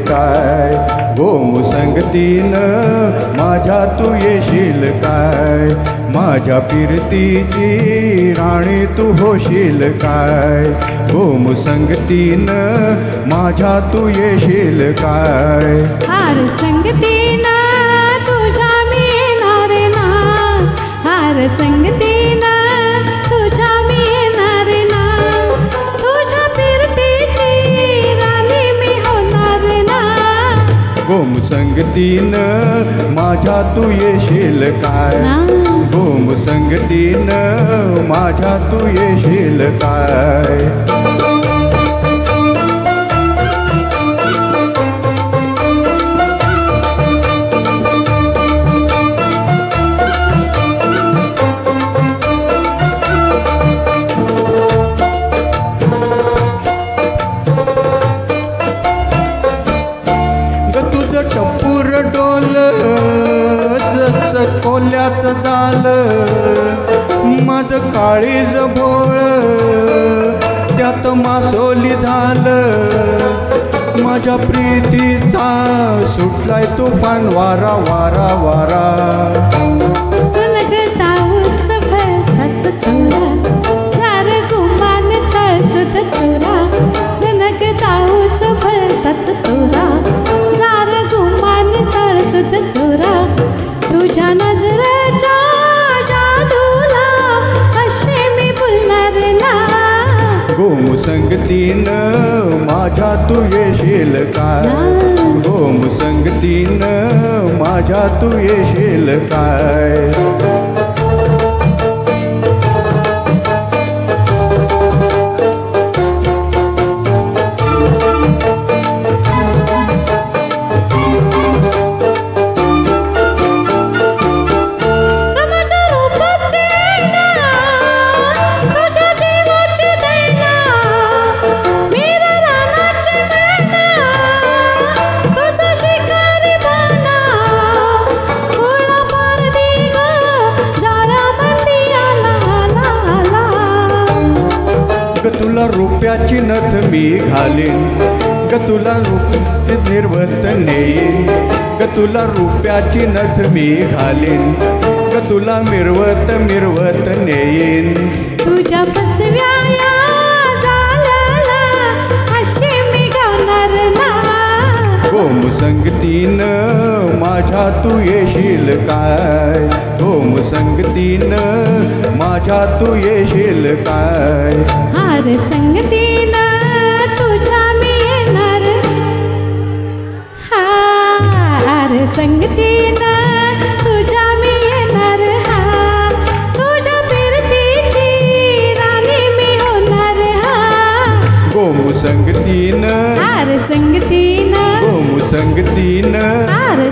काय गोम संगतीनं माझ्या तू येशील काय माझ्या फिरतीची राणी तू होशील काय गोम संगतीनं माझ्या तू येशील काय हार संगतीनं तुझ्या मी येणार ना हार संगतीनं तुझ्या मी येणार ना तुझ्या फिरतीची राणी मी होणार ना गोम संगतीनं माझ्या तू येशील काय गोम संगतीनं माझ्या तू येशील काय टपूर डोल जसं कोल्याचं दाल माझं काळीज भोळ त्यात मासोली झालं माझ्या प्रीतीचा सुटलाय तुफान वारा वारा वारा ताऊस भरताच तुरा जार गुमान सळसुत तुरा जनक ताऊस भरताच तुरा जार गुमान सळसुत चोरा तुझ्या नजरेच्या जादूला असे मी बोलणार ना गोम संगतीनं माझ्या तू येशील काय गोम संगतीनं माझ्या तू येशील काय तुला रुपयाची नथ मी घालीन ग तुला रूप निर्वत नेईन ग तुला रुपयाची नथ मी घालीन ग तुला मिरवत मिरवत नेईन तुझ्या फसव्या झाला अशी मी गाणार ना गोम संगतीनं माझ्या तू येशील काय गोम संगतीनं माझ्या तू येशील काय हार संगतीनं तुझ्या मी येणार हार संगतीनं तुझ्या मी येणार तुझ्या फिरतीची राणी मी होणार गोम संगतीनं हार संगतीनं गोम संगतीनं हार